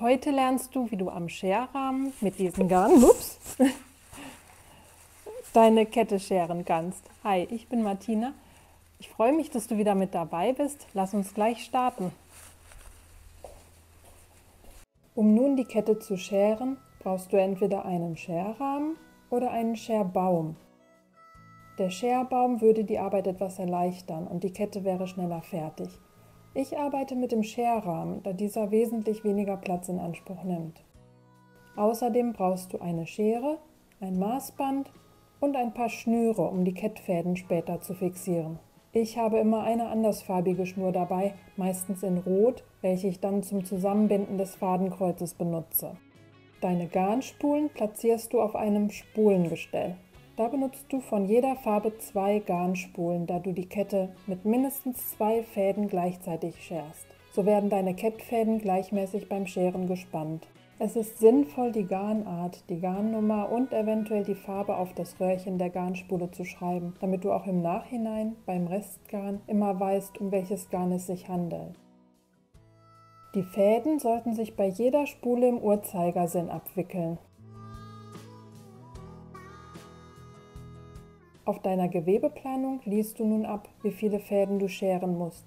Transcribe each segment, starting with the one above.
Heute lernst du, wie du am Scherrahmen mit diesem Garn deine Kette scheren kannst. Hi, ich bin Martina. Ich freue mich, dass du wieder mit dabei bist. Lass uns gleich starten. Um nun die Kette zu scheren, brauchst du entweder einen Scherrahmen oder einen Scherbaum. Der Scherbaum würde die Arbeit etwas erleichtern und die Kette wäre schneller fertig. Ich arbeite mit dem Scherrahmen, da dieser wesentlich weniger Platz in Anspruch nimmt. Außerdem brauchst du eine Schere, ein Maßband und ein paar Schnüre, um die Kettfäden später zu fixieren. Ich habe immer eine andersfarbige Schnur dabei, meistens in Rot, welche ich dann zum Zusammenbinden des Fadenkreuzes benutze. Deine Garnspulen platzierst du auf einem Spulengestell. Da benutzt du von jeder Farbe 2 Garnspulen, da du die Kette mit mindestens 2 Fäden gleichzeitig scherst. So werden deine Kettfäden gleichmäßig beim Scheren gespannt. Es ist sinnvoll, die Garnart, die Garnnummer und eventuell die Farbe auf das Röhrchen der Garnspule zu schreiben, damit du auch im Nachhinein beim Restgarn immer weißt, um welches Garn es sich handelt. Die Fäden sollten sich bei jeder Spule im Uhrzeigersinn abwickeln. Auf deiner Gewebeplanung liest du nun ab, wie viele Fäden du scheren musst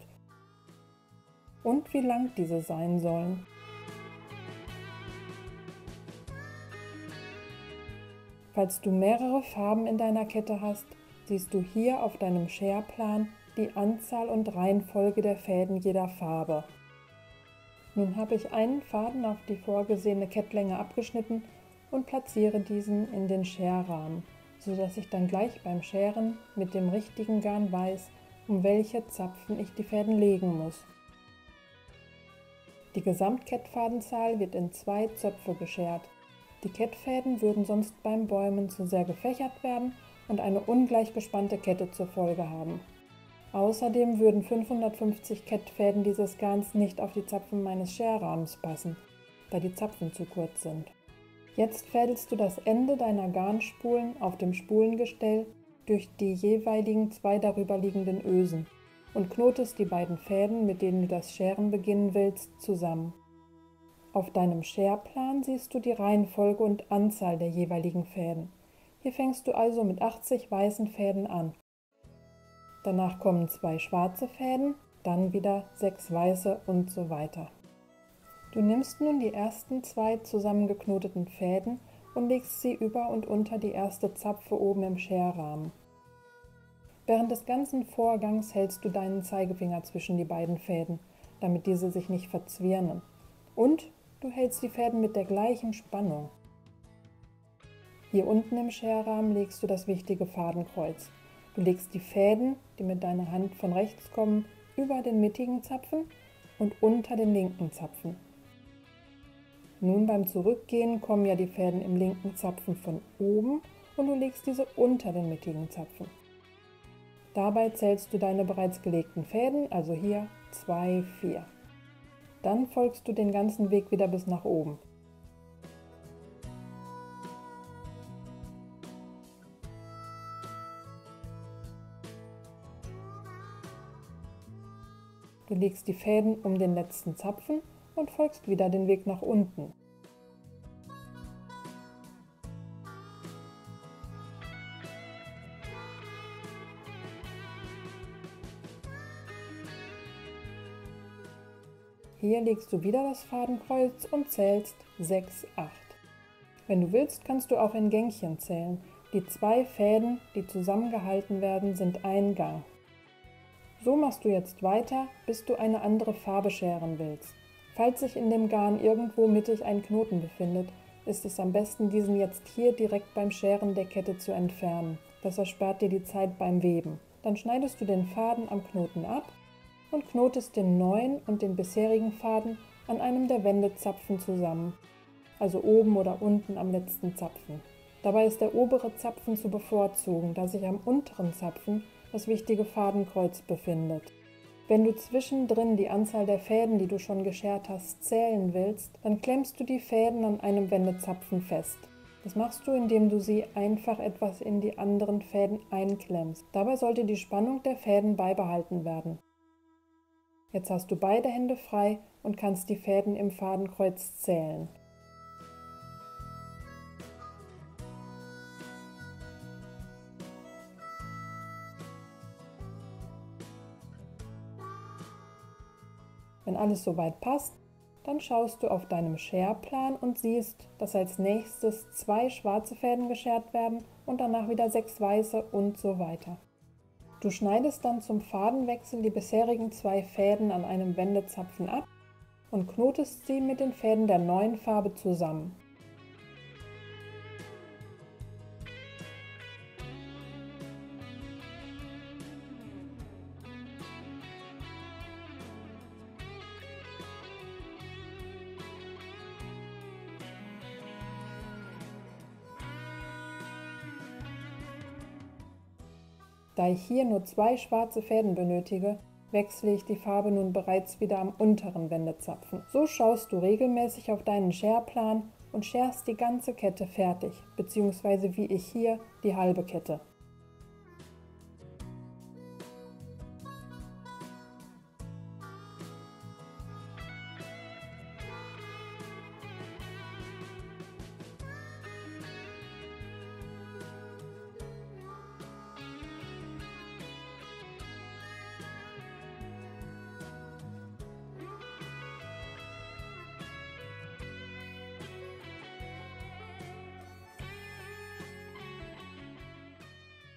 und wie lang diese sein sollen. Falls du mehrere Farben in deiner Kette hast, siehst du hier auf deinem Scherplan die Anzahl und Reihenfolge der Fäden jeder Farbe. Nun habe ich einen Faden auf die vorgesehene Kettlänge abgeschnitten und platziere diesen in den Scherrahmen, sodass ich dann gleich beim Scheren mit dem richtigen Garn weiß, um welche Zapfen ich die Fäden legen muss. Die Gesamtkettfadenzahl wird in 2 Zöpfe geschert. Die Kettfäden würden sonst beim Bäumen zu sehr gefächert werden und eine ungleich gespannte Kette zur Folge haben. Außerdem würden 550 Kettfäden dieses Garns nicht auf die Zapfen meines Scherrahmens passen, da die Zapfen zu kurz sind. Jetzt fädelst du das Ende deiner Garnspulen auf dem Spulengestell durch die jeweiligen 2 darüberliegenden Ösen und knotest die beiden Fäden, mit denen du das Scheren beginnen willst, zusammen. Auf deinem Scherplan siehst du die Reihenfolge und Anzahl der jeweiligen Fäden. Hier fängst du also mit 80 weißen Fäden an. Danach kommen 2 schwarze Fäden, dann wieder 6 weiße und so weiter. Du nimmst nun die ersten 2 zusammengeknoteten Fäden und legst sie über und unter die erste Zapfe oben im Scherrahmen. Während des ganzen Vorgangs hältst du deinen Zeigefinger zwischen die beiden Fäden, damit diese sich nicht verzwirnen. Und du hältst die Fäden mit der gleichen Spannung. Hier unten im Scherrahmen legst du das wichtige Fadenkreuz. Du legst die Fäden, die mit deiner Hand von rechts kommen, über den mittigen Zapfen und unter den linken Zapfen. Nun beim Zurückgehen kommen ja die Fäden im linken Zapfen von oben und du legst diese unter den mittigen Zapfen. Dabei zählst du deine bereits gelegten Fäden, also hier 2, 4. Dann folgst du den ganzen Weg wieder bis nach oben. Du legst die Fäden um den letzten Zapfen und folgst wieder den Weg nach unten. Hier legst du wieder das Fadenkreuz und zählst 6, 8. Wenn du willst, kannst du auch in Gängchen zählen. Die 2 Fäden, die zusammengehalten werden, sind ein Gang. So machst du jetzt weiter, bis du eine andere Farbe scheren willst. Falls sich in dem Garn irgendwo mittig ein Knoten befindet, ist es am besten, diesen jetzt hier direkt beim Scheren der Kette zu entfernen. Das erspart dir die Zeit beim Weben. Dann schneidest du den Faden am Knoten ab und knotest den neuen und den bisherigen Faden an einem der Wendezapfen zusammen, also oben oder unten am letzten Zapfen. Dabei ist der obere Zapfen zu bevorzugen, da sich am unteren Zapfen das wichtige Fadenkreuz befindet. Wenn du zwischendrin die Anzahl der Fäden, die du schon geschert hast, zählen willst, dann klemmst du die Fäden an einem Wendezapfen fest. Das machst du, indem du sie einfach etwas in die anderen Fäden einklemmst. Dabei sollte die Spannung der Fäden beibehalten werden. Jetzt hast du beide Hände frei und kannst die Fäden im Fadenkreuz zählen. Wenn alles soweit passt, dann schaust du auf deinem Scherplan und siehst, dass als nächstes 2 schwarze Fäden geschert werden und danach wieder 6 weiße und so weiter. Du schneidest dann zum Fadenwechsel die bisherigen 2 Fäden an einem Wendezapfen ab und knotest sie mit den Fäden der neuen Farbe zusammen. Da ich hier nur 2 schwarze Fäden benötige, wechsle ich die Farbe nun bereits wieder am unteren Wendezapfen. So schaust du regelmäßig auf deinen Scherplan und scherst die ganze Kette fertig, beziehungsweise wie ich hier die halbe Kette.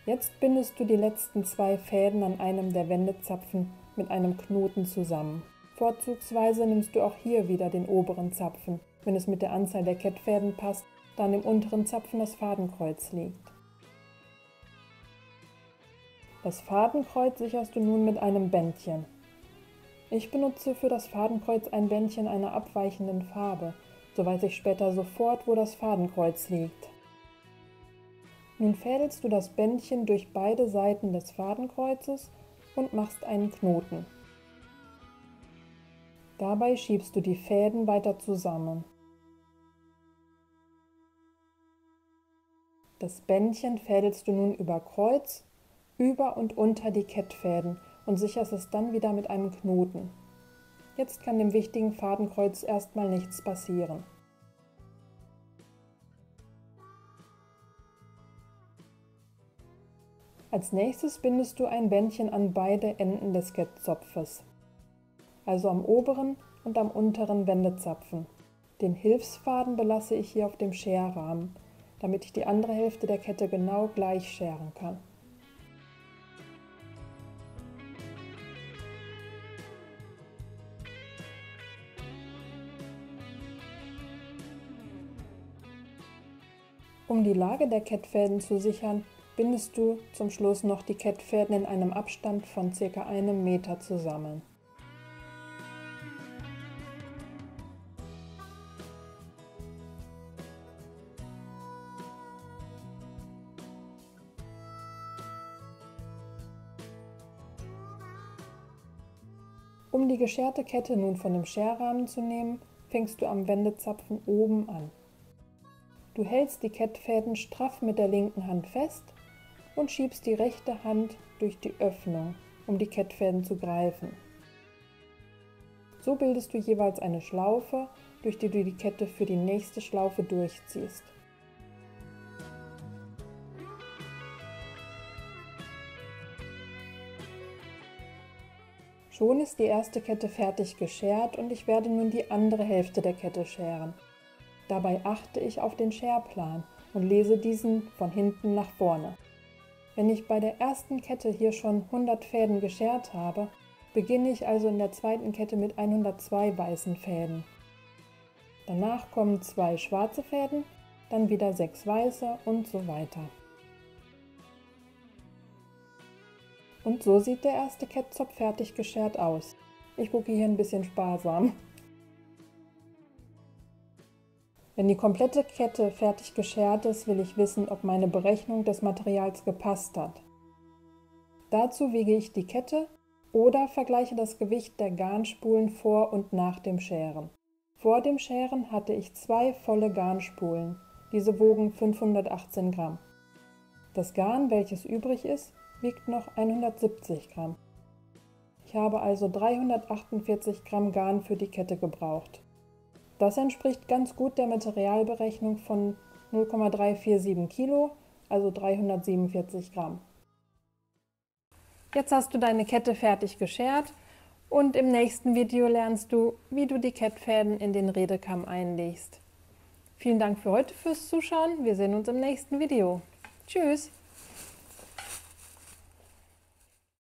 Jetzt bindest du die letzten 2 Fäden an einem der Wendezapfen mit einem Knoten zusammen. Vorzugsweise nimmst du auch hier wieder den oberen Zapfen, wenn es mit der Anzahl der Kettfäden passt, da an dem unteren Zapfen das Fadenkreuz liegt. Das Fadenkreuz sicherst du nun mit einem Bändchen. Ich benutze für das Fadenkreuz ein Bändchen einer abweichenden Farbe, so weiß ich später sofort, wo das Fadenkreuz liegt. Nun fädelst du das Bändchen durch beide Seiten des Fadenkreuzes und machst einen Knoten. Dabei schiebst du die Fäden weiter zusammen. Das Bändchen fädelst du nun über Kreuz, über und unter die Kettfäden und sicherst es dann wieder mit einem Knoten. Jetzt kann dem wichtigen Fadenkreuz erstmal nichts passieren. Als nächstes bindest du ein Bändchen an beide Enden des Kettzopfes, also am oberen und am unteren Wendezapfen. Den Hilfsfaden belasse ich hier auf dem Scherrahmen, damit ich die andere Hälfte der Kette genau gleich scheren kann. Um die Lage der Kettfäden zu sichern, bindest du zum Schluss noch die Kettfäden in einem Abstand von ca. 1 Meter zusammen. Um die gescherte Kette nun von dem Scherrahmen zu nehmen, fängst du am Wendezapfen oben an. Du hältst die Kettfäden straff mit der linken Hand fest und schiebst die rechte Hand durch die Öffnung, um die Kettfäden zu greifen. So bildest du jeweils eine Schlaufe, durch die du die Kette für die nächste Schlaufe durchziehst. Schon ist die erste Kette fertig geschert und ich werde nun die andere Hälfte der Kette scheren. Dabei achte ich auf den Scherplan und lese diesen von hinten nach vorne. Wenn ich bei der ersten Kette hier schon 100 Fäden geschert habe, beginne ich also in der zweiten Kette mit 102 weißen Fäden. Danach kommen 2 schwarze Fäden, dann wieder 6 weiße und so weiter. Und so sieht der erste Kettzopf fertig geschert aus. Ich gucke hier ein bisschen sparsam. Wenn die komplette Kette fertig geschert ist, will ich wissen, ob meine Berechnung des Materials gepasst hat. Dazu wiege ich die Kette oder vergleiche das Gewicht der Garnspulen vor und nach dem Scheren. Vor dem Scheren hatte ich 2 volle Garnspulen. Diese wogen 518 Gramm. Das Garn, welches übrig ist, wiegt noch 170 Gramm. Ich habe also 348 Gramm Garn für die Kette gebraucht. Das entspricht ganz gut der Materialberechnung von 0,347 Kilo, also 347 Gramm. Jetzt hast du deine Kette fertig geschert und im nächsten Video lernst du, wie du die Kettfäden in den Redekamm einlegst. Vielen Dank für heute fürs Zuschauen. Wir sehen uns im nächsten Video. Tschüss!